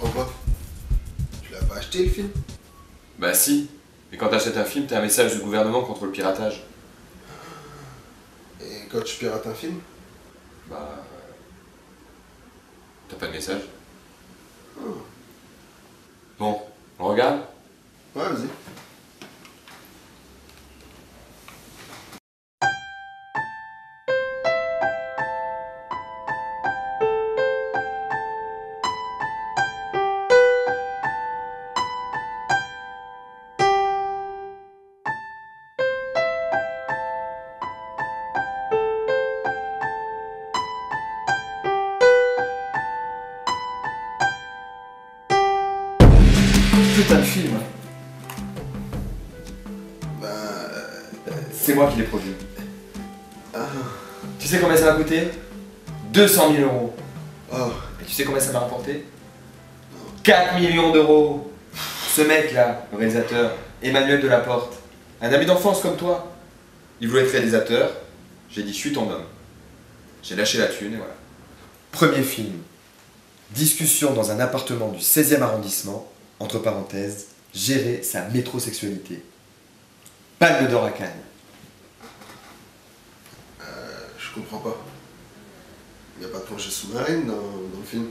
comprends pas. Tu l'as pas acheté le film? Bah si. Et quand t'achètes un film, t'as un message du gouvernement contre le piratage. Et quand tu pirates un film? Bah... T'as pas de message. Oh. Bon, on regarde? Ouais, vas-y. Putain de film. Bah... C'est moi qui l'ai produit. Ah... Tu sais combien ça m'a coûté? 200 000 euros. Oh... Et tu sais combien ça m'a rapporté? 4 millions d'euros. Ce mec-là, le réalisateur, Emmanuel Delaporte, un ami d'enfance comme toi, il voulait être réalisateur. J'ai dit, je suis ton homme. J'ai lâché la thune et voilà. Premier film. Discussion dans un appartement du 16e arrondissement, entre parenthèses, gérer sa métrosexualité. Palme d'or à Cannes. Je comprends pas. Y a pas de plongée sous-marine dans le film?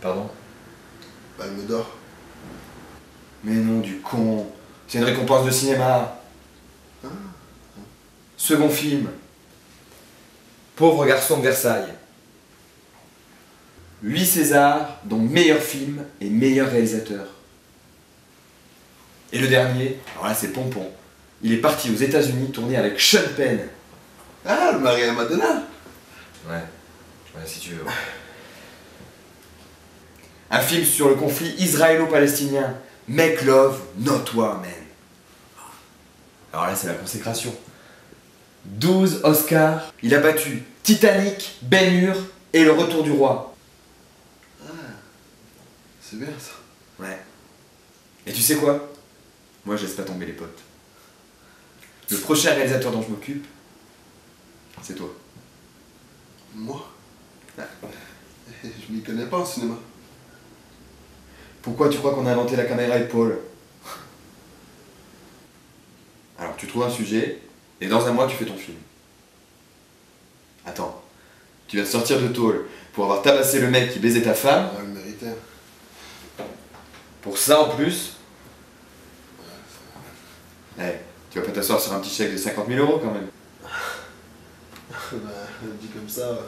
Pardon? Palme d'or. Mais non, du con. C'est une récompense de cinéma. Ah. Second film. Pauvre garçon de Versailles. 8 Césars, dont meilleur film et meilleur réalisateur. Et le dernier, alors là c'est Pompon. Il est parti aux États-Unis tourner avec Sean Penn. Ah, le mari à Madonna. Ouais, si tu veux. Ouais. Un film sur le conflit israélo-palestinien. Make Love, Not War, man. Alors là c'est la consécration. 12 Oscars. Il a battu Titanic, Ben-Hur et Le Retour du Roi. Ah, c'est bien ça. Ouais. Et tu sais quoi? Moi je laisse pas tomber les potes. Le prochain réalisateur dont je m'occupe, c'est toi. Moi? Je m'y connais pas en cinéma. Pourquoi tu crois qu'on a inventé la caméra épaule? Alors tu trouves un sujet, et dans un mois tu fais ton film. Attends, tu vas te sortir de tôle pour avoir tabassé le mec qui baisait ta femme. Ah, le méritait. Pour ça en plus. Ouais, tu vas pas t'asseoir sur un petit chèque de 50 000 euros quand même. Bah, dit comme ça. Ouais.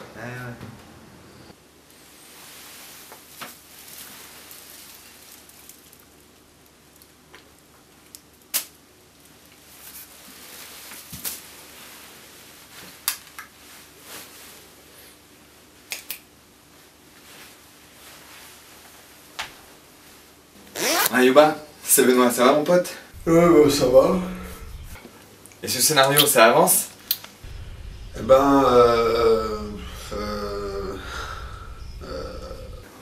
Ah Yuba, c'est Benoît, ça va mon pote? Ouais, bah, ça va. Et ce scénario, ça avance? Eh ben,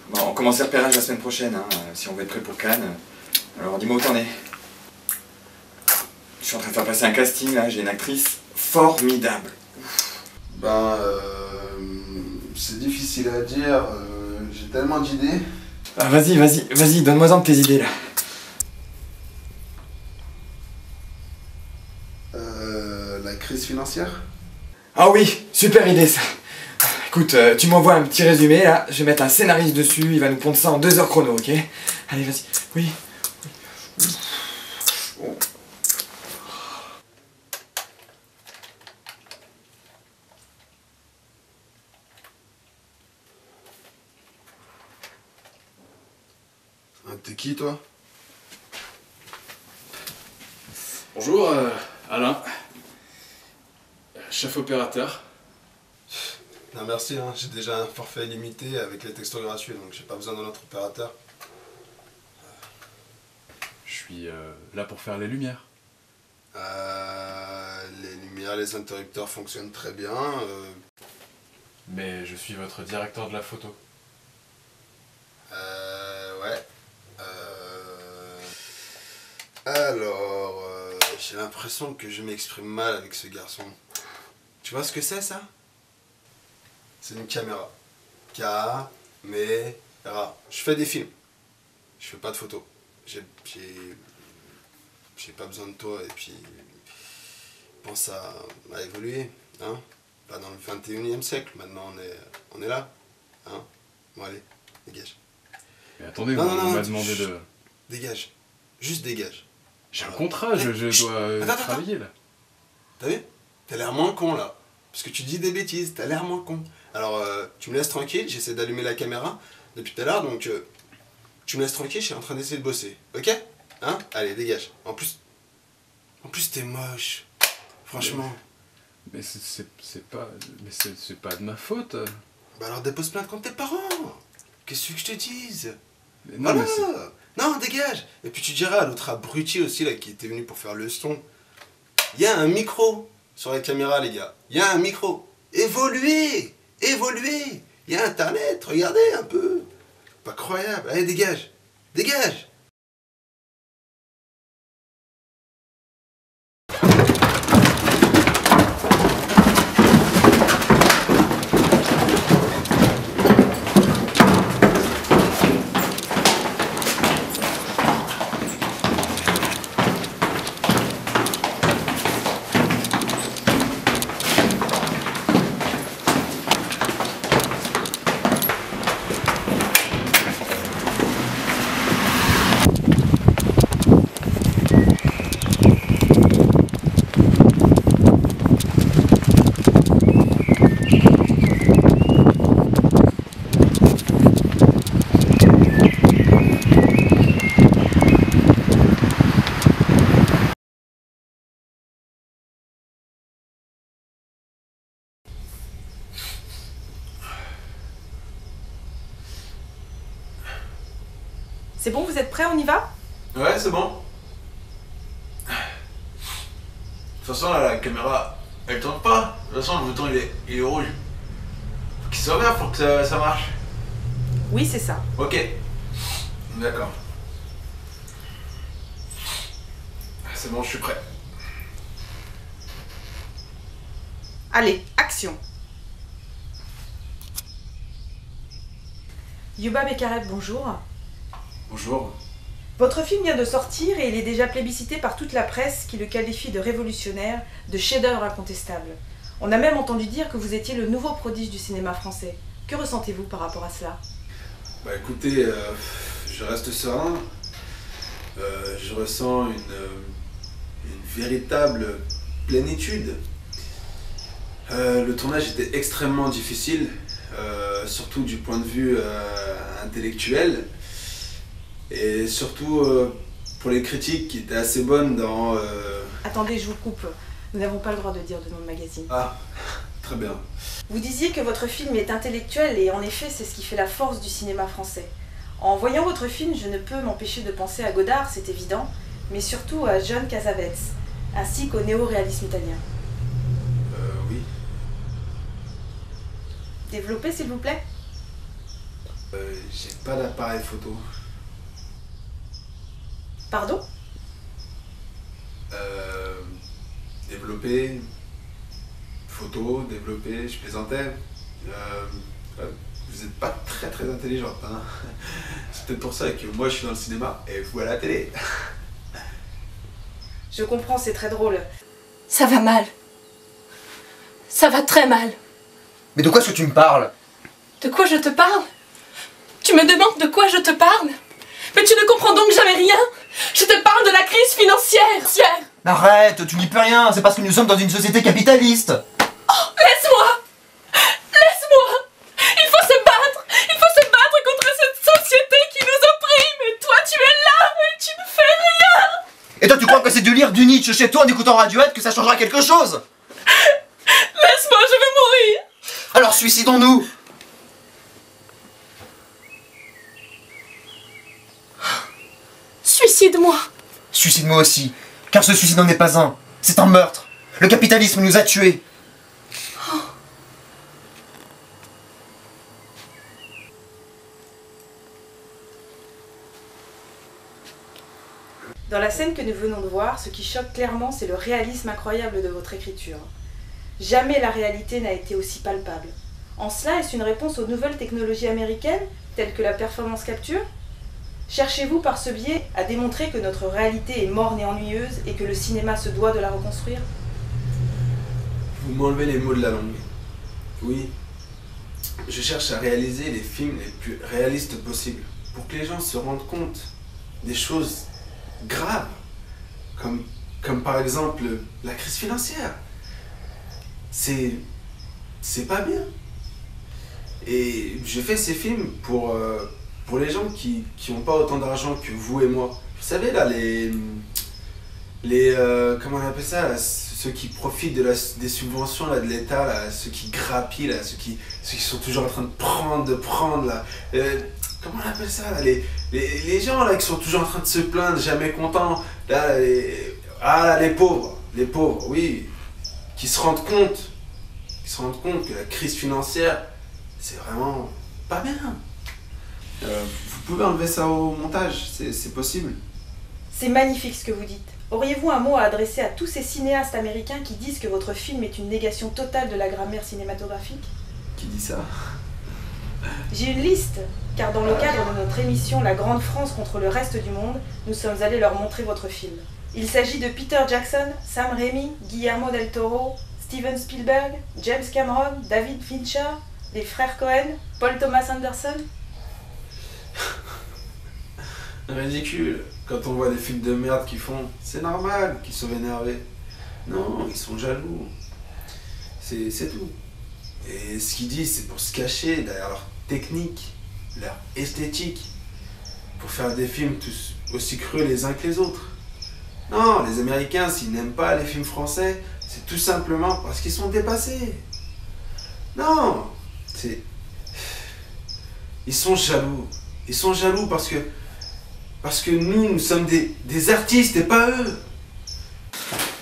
Bon, on commence le repérage la semaine prochaine, hein, si on veut être prêt pour Cannes. Alors dis-moi où t'en es. Je suis en train de faire passer un casting là, j'ai une actrice formidable. ben, c'est difficile à dire. J'ai tellement d'idées. Ah, vas-y, donne-moi-en de tes idées là. La crise financière? Ah oui, super idée ça. Écoute, tu m'envoies un petit résumé là, je vais mettre un scénariste dessus, il va nous pondre ça en 2 heures chrono, ok? Allez, vas-y. Oui. T'es qui, toi? Bonjour, Alain, chef opérateur. Non, merci, hein. J'ai déjà un forfait limité avec les textos gratuits, donc j'ai pas besoin d'un autre opérateur. Je suis là pour faire les lumières. Les lumières, les interrupteurs fonctionnent très bien. Mais je suis votre directeur de la photo. Ouais. Alors, j'ai l'impression que je m'exprime mal avec ce garçon. Tu vois ce que c'est, ça? C'est une caméra. Caméra. Je fais des films. je fais pas de photos. J'ai pas besoin de toi et puis pense à évoluer, hein. Pas dans le 21e siècle, maintenant on est là, hein. Bon allez, dégage. Mais attendez, Non, on non, m'a tu- demandé de... Dégage, juste dégage. J'ai un Voilà. contrat, je Chut, dois attends, travailler là. T'as vu? T'as l'air moins con là. Parce que tu dis des bêtises, t'as l'air moins con. Alors tu me laisses tranquille, j'essaie d'allumer la caméra depuis tout à l'heure, donc tu me laisses tranquille, je suis en train d'essayer de bosser. Ok? Hein? Allez, dégage. En plus t'es moche. Franchement. Mais c'est pas de ma faute. Bah alors dépose plainte contre tes parents. Qu'est-ce que je te dise? Mais non, Voilà. mais c'est... Non, dégage. Et puis tu diras à l'autre abruti aussi là qui était venu pour faire le son. Il y a un micro sur la caméra les gars. Il y a un micro. Évoluez. Évoluez. Il y a internet, regardez un peu. Pas croyable. Allez, dégage. Dégage. C'est bon, vous êtes prêts, on y va? Ouais, c'est bon. De toute façon, là, la caméra, elle tourne pas. De toute façon, le bouton, il est rouge. Faut qu'il soit vert pour que ça marche. Oui, c'est ça. Ok. D'accord. C'est bon, je suis prêt. Allez, action. Yuba Bekarev, bonjour. Bonjour. Votre film vient de sortir et il est déjà plébiscité par toute la presse qui le qualifie de révolutionnaire, de chef-d'œuvre incontestable. On a même entendu dire que vous étiez le nouveau prodige du cinéma français. Que ressentez-vous par rapport à cela? Bah écoutez, je reste serein. Je ressens une véritable plénitude. Le tournage était extrêmement difficile, surtout du point de vue intellectuel. Et surtout pour les critiques qui étaient assez bonnes dans... Attendez, je vous coupe. Nous n'avons pas le droit de dire de nom de magazine. Ah, très bien. Vous disiez que votre film est intellectuel et en effet, c'est ce qui fait la force du cinéma français. En voyant votre film, je ne peux m'empêcher de penser à Godard, c'est évident, mais surtout à John Cassavetes, ainsi qu'au néo-réalisme italien. Oui. Développez, s'il vous plaît. J'ai pas d'appareil photo. Pardon? Développer, photo, développer, je plaisantais. Vous êtes pas très très intelligente, hein. C'est peut-être pour ça que moi je suis dans le cinéma et vous à la télé. Je comprends, c'est très drôle. Ça va mal. Ça va très mal. Mais de quoi est-ce que tu me parles? De quoi je te parle? Tu me demandes de quoi je te parle? Mais tu ne comprends donc jamais rien? Je te parle de la crise financière. Arrête, tu n'y peux rien, c'est parce que nous sommes dans une société capitaliste. Oh, laisse-moi. Laisse-moi. Il faut se battre. Il faut se battre contre cette société qui nous opprime. Et toi, tu es là et tu ne fais rien. Et toi tu crois que c'est de lire du Nietzsche chez toi en écoutant Radiohead que ça changera quelque chose? Laisse-moi, je vais mourir. Alors suicidons-nous. Suicide-moi. Suicide-moi aussi, car ce suicide n'en est pas un, c'est un meurtre. Le capitalisme nous a tués. Dans la scène que nous venons de voir, ce qui choque clairement, c'est le réalisme incroyable de votre écriture. Jamais la réalité n'a été aussi palpable. En cela, est-ce une réponse aux nouvelles technologies américaines, telles que la performance capture? Cherchez-vous par ce biais à démontrer que notre réalité est morne et ennuyeuse et que le cinéma se doit de la reconstruire? Vous m'enlevez les mots de la langue. Oui, je cherche à réaliser les films les plus réalistes possibles pour que les gens se rendent compte des choses graves, comme par exemple la crise financière. C'est pas bien. Et je fais ces films pour les gens qui n'ont pas autant d'argent que vous et moi. Vous savez là, comment on appelle ça là, ceux qui profitent des subventions là, de l'État, là, ceux qui grappillent, là, ceux qui sont toujours en train de prendre là. Comment on appelle ça là, les gens là qui sont toujours en train de se plaindre, jamais contents. Là, les pauvres, oui, qui se rendent compte que la crise financière, c'est vraiment pas bien. Vous pouvez enlever ça au montage, c'est possible. C'est magnifique ce que vous dites. Auriez-vous un mot à adresser à tous ces cinéastes américains qui disent que votre film est une négation totale de la grammaire cinématographique? Qui dit ça? J'ai une liste, car dans le cadre de notre émission La Grande France contre le reste du monde, nous sommes allés leur montrer votre film. Il s'agit de Peter Jackson, Sam Raimi, Guillermo del Toro, Steven Spielberg, James Cameron, David Fincher, les frères Cohen, Paul Thomas Anderson. Ridicule. Quand on voit les films de merde qu'ils font, c'est normal qu'ils soient énervés. Non, ils sont jaloux. C'est tout. Et ce qu'ils disent, c'est pour se cacher derrière leur technique, leur esthétique, pour faire des films tous aussi creux les uns que les autres. Non, les Américains, s'ils n'aiment pas les films français, c'est tout simplement parce qu'ils sont dépassés. Non, ils sont jaloux. Ils sont jaloux parce que nous sommes des artistes et pas eux.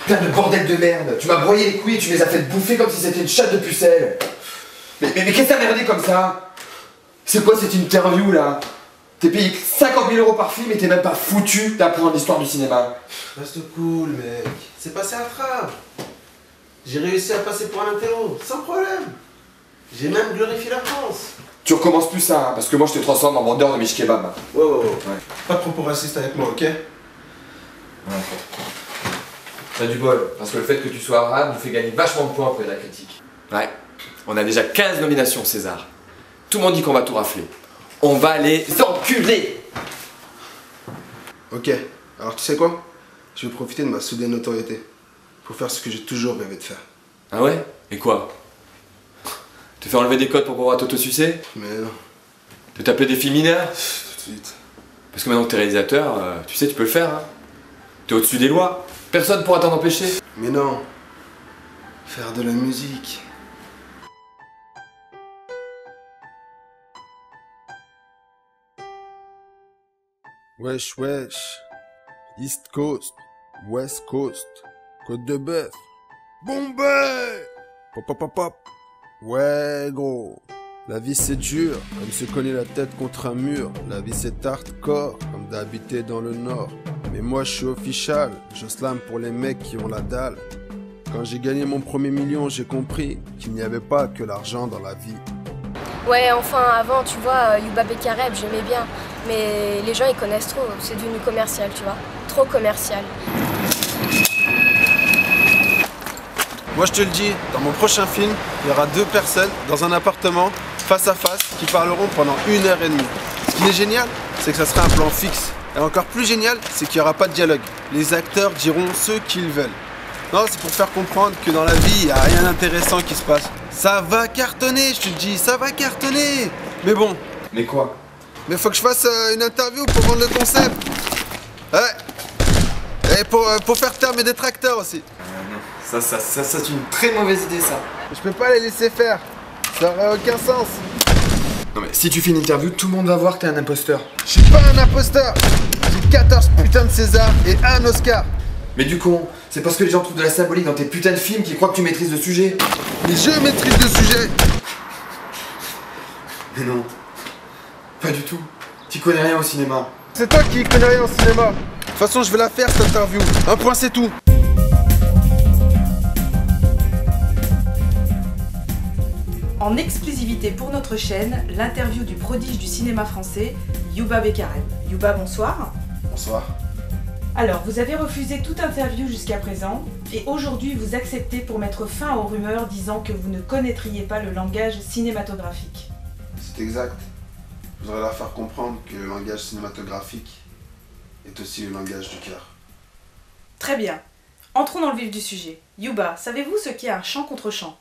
Plein de bordel de merde. Tu m'as broyé les couilles et tu les as fait bouffer comme si c'était une chatte de pucelle. Mais qu'est-ce que t'as merdé comme ça? C'est quoi cette interview là? T'es payé 50 000 € par film et t'es même pas foutu d'apprendre l'histoire du cinéma. Reste cool, mec. C'est passé à trappe. J'ai réussi à passer pour un intello, sans problème. J'ai même glorifié la France. Tu recommences plus ça, hein, parce que moi je te transforme en vendeur de miche kebab. Ouais. Pas de propos racistes avec moi, ok? Ouais. T'as du bol, parce que le fait que tu sois arabe nous fait gagner vachement de points auprès de la critique. Ouais, on a déjà 15 nominations au César. Tout le monde dit qu'on va tout rafler. On va les enculer! Ok, alors tu sais quoi? Je vais profiter de ma soudaine notoriété pour faire ce que j'ai toujours rêvé de faire. Ah ouais? Et quoi? Te faire enlever des codes pour pouvoir t'auto-sucer? Mais non. Te taper des filles mineures? Tout de suite. Parce que maintenant que t'es réalisateur, tu sais, tu peux le faire. Hein. T'es au-dessus des lois. Personne pourra t'en empêcher. Mais non. Faire de la musique. Wesh, wesh. East Coast. West Coast. Côte de Bœuf. Bombay! Pop, pop, pop, pop. Ouais, gros. La vie c'est dur, comme se cogner la tête contre un mur. La vie c'est hardcore, comme d'habiter dans le nord. Mais moi je suis official, je slam pour les mecs qui ont la dalle. Quand j'ai gagné mon premier million, j'ai compris qu'il n'y avait pas que l'argent dans la vie. Ouais, enfin, avant, tu vois, Yuba Bekareb, j'aimais bien. Mais les gens, ils connaissent trop. C'est devenu commercial, tu vois. Trop commercial. Moi je te le dis, dans mon prochain film, il y aura 2 personnes dans un appartement, face à face, qui parleront pendant 1h30. Ce qui est génial, c'est que ça sera un plan fixe. Et encore plus génial, c'est qu'il n'y aura pas de dialogue. Les acteurs diront ce qu'ils veulent. Non, c'est pour faire comprendre que dans la vie, il n'y a rien d'intéressant qui se passe. Ça va cartonner, je te dis, ça va cartonner. Mais bon. Mais quoi? Mais faut que je fasse une interview pour vendre le concept. Ouais. Et pour faire taire mes détracteurs aussi. Ça, c'est une très mauvaise idée, ça. Je peux pas les laisser faire. Ça aurait aucun sens. Non mais si tu fais une interview, tout le monde va voir que t'es un imposteur. Je suis pas un imposteur. J'ai 14 putains de César et 1 Oscar. Mais du con, c'est parce que les gens trouvent de la symbolique dans tes putains de films qu'ils croient que tu maîtrises le sujet. Mais je maîtrise le sujet. Mais non. Pas du tout. Tu connais rien au cinéma. C'est toi qui connais rien au cinéma. De toute façon, je vais la faire cette interview. Un point, c'est tout. En exclusivité pour notre chaîne, l'interview du prodige du cinéma français, Youba Bekareb. Youba, bonsoir. Bonsoir. Alors, vous avez refusé toute interview jusqu'à présent, et aujourd'hui vous acceptez pour mettre fin aux rumeurs disant que vous ne connaîtriez pas le langage cinématographique. C'est exact. Je voudrais leur faire comprendre que le langage cinématographique est aussi le langage du cœur. Très bien. Entrons dans le vif du sujet. Youba, savez-vous ce qu'est un chant contre chant?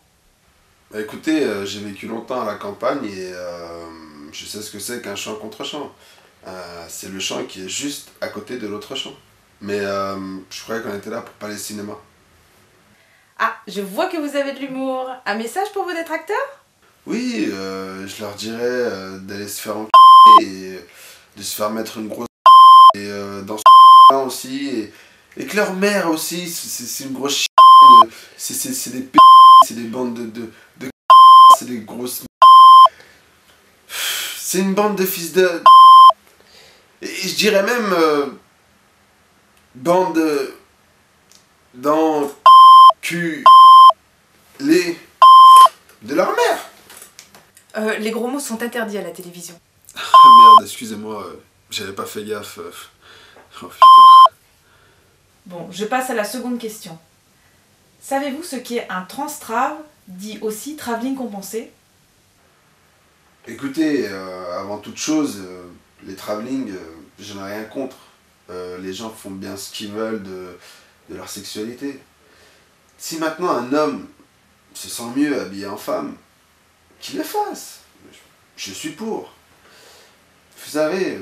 Bah, écoutez, j'ai vécu longtemps à la campagne et je sais ce que c'est qu'un chant contre chant. C'est le chant qui est juste à côté de l'autre chant. Mais je croyais qu'on était là pour parler cinéma. Ah, je vois que vous avez de l'humour. Un message pour vos détracteurs? Oui, je leur dirais d'aller se faire et de se faire mettre une grosse et dans ce aussi et que leur mère aussi, c'est une grosse c'est des c'est des bandes de c'est des grosses c'est une bande de fils de et je dirais même bande dans cul les de leur mère. Les gros mots sont interdits à la télévision. Ah merde, excusez-moi, j'avais pas fait gaffe. Oh putain. Bon, je passe à la seconde question. Savez-vous ce qu'est un transtrave, dit aussi travelling compensé? Écoutez, avant toute chose, les travelling, j'en ai rien contre. Les gens font bien ce qu'ils veulent de leur sexualité. Si maintenant un homme se sent mieux habillé en femme, qu'il le fasse. Je suis pour. Vous savez,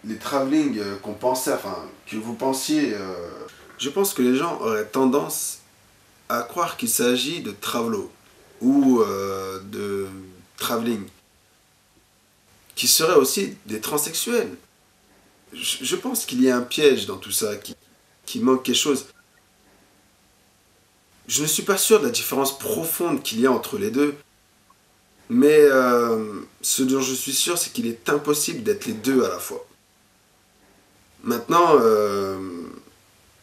les travelling qu'on pensait, enfin, que vous pensiez... Je pense que les gens auraient tendance à croire qu'il s'agit de travelo ou de travelling, qui seraient aussi des transsexuels. Je pense qu'il y a un piège dans tout ça, qui manque quelque chose. Je ne suis pas sûr de la différence profonde qu'il y a entre les deux, mais ce dont je suis sûr, c'est qu'il est impossible d'être les deux à la fois. Maintenant,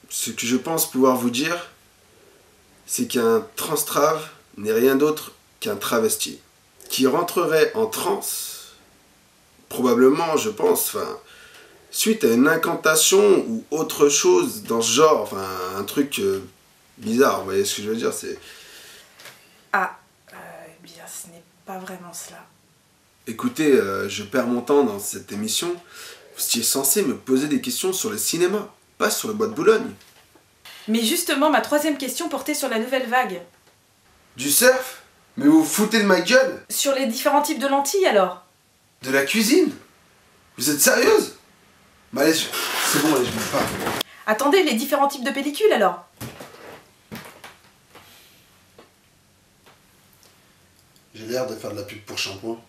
ce que je pense pouvoir vous dire, c'est qu'un transtrave n'est rien d'autre qu'un travesti, qui rentrerait en transe, probablement, je pense, enfin, suite à une incantation ou autre chose dans ce genre, enfin, un truc bizarre, vous voyez ce que je veux dire, c'est... Ah, eh bien, ce n'est pas vraiment cela. Écoutez, je perds mon temps dans cette émission. Vous étiez censé me poser des questions sur le cinéma, pas sur le bois de Boulogne. Mais justement, ma troisième question portait sur la nouvelle vague. Du surf? Mais vous vous foutez de ma gueule? Sur les différents types de lentilles, alors? De la cuisine? Vous êtes sérieuse? Bah allez, c'est bon, allez, je me parle. Attendez, les différents types de pellicules, alors? J'ai l'air de faire de la pub pour shampoing.